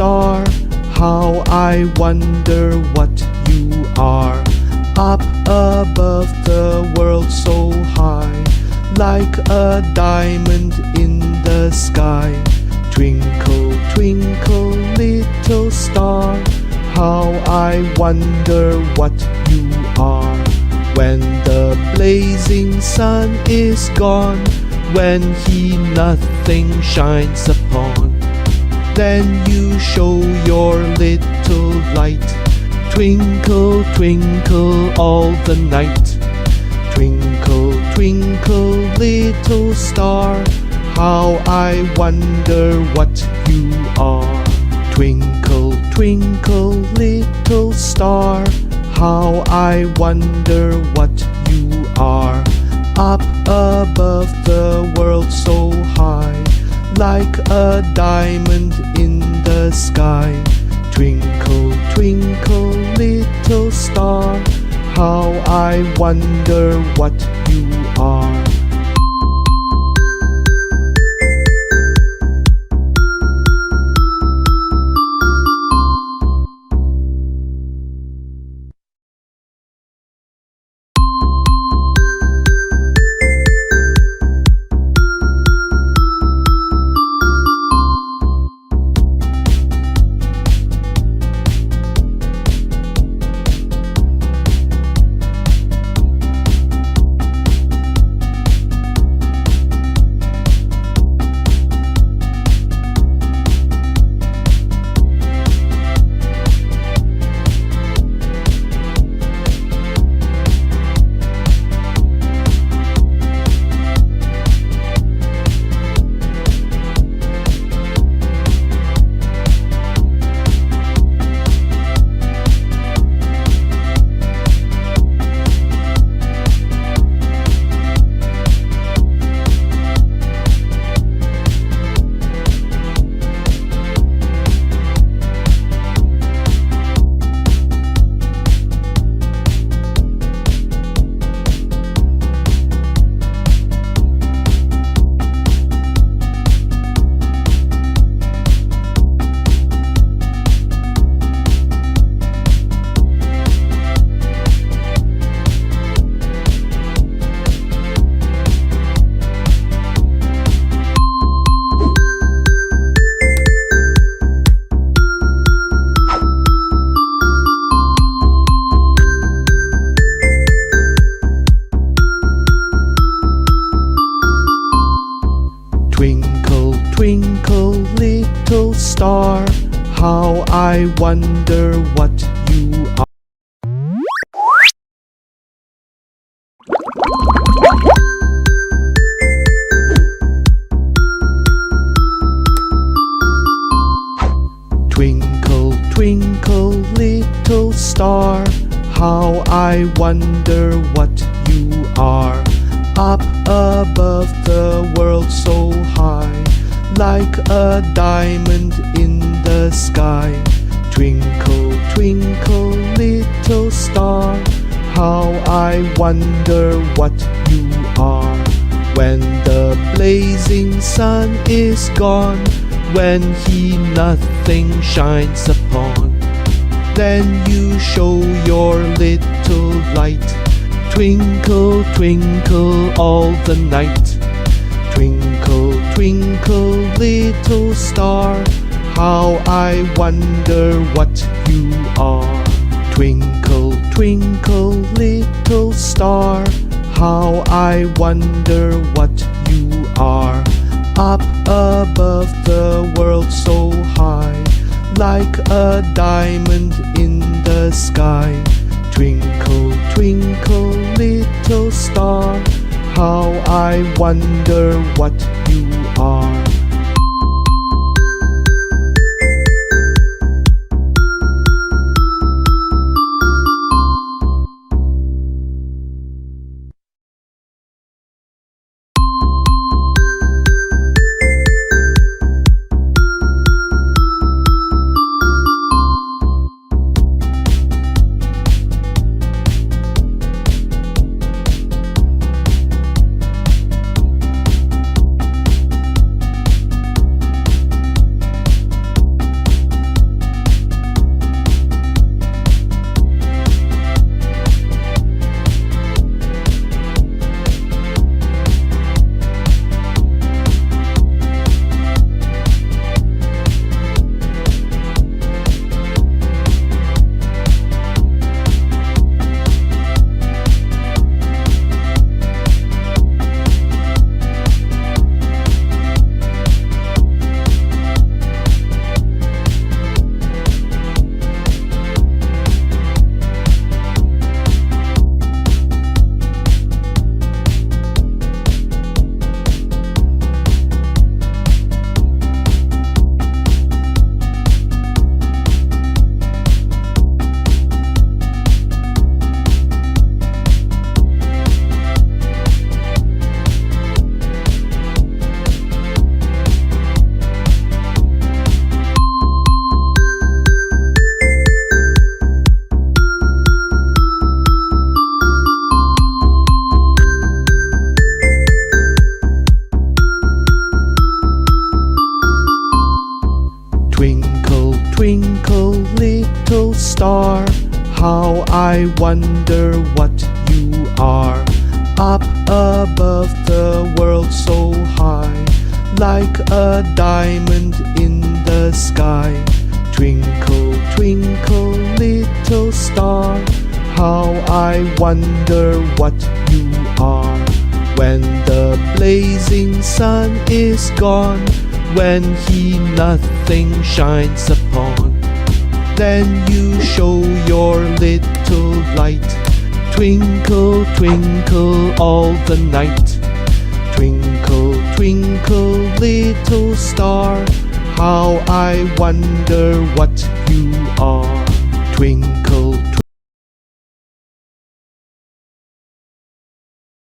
star, how I wonder what you are. Up above the world so high, like a diamond in the sky. Twinkle, twinkle, little star, how I wonder what you are. When the blazing sun is gone, when he nothing shines upon, then you show your little light. Twinkle, twinkle all the night. Twinkle, twinkle, little star, how I wonder what you are. Twinkle, twinkle, little star, how I wonder what you are. Up above the world so high, like a diamond in the sky. Twinkle, twinkle, little star, how I wonder what you are. Twinkle, twinkle, little star, how I wonder what you are. Twinkle, twinkle, little star, how I wonder what you are. Up above the world so high, like a diamond in the sky. Twinkle, twinkle, little star, how I wonder what you are. When the blazing sun is gone, when he nothing shines upon, then you show your little light. Twinkle, twinkle all the night. Twinkle, twinkle, little star, how I wonder what you are. Twinkle, twinkle, little star, how I wonder what you are. Up above the world so high, like a diamond in the sky. Twinkle, twinkle, little star, how I wonder what you are. twinkle, little star, how I wonder what you are. Up above the world so high, like a diamond in the sky. Twinkle, twinkle, little star, how I wonder what you are. When the blazing sun is gone, when he nothing shines upon, then you show your little light. Twinkle, twinkle all the night. Twinkle, twinkle, little star, how I wonder what you are. Twinkle,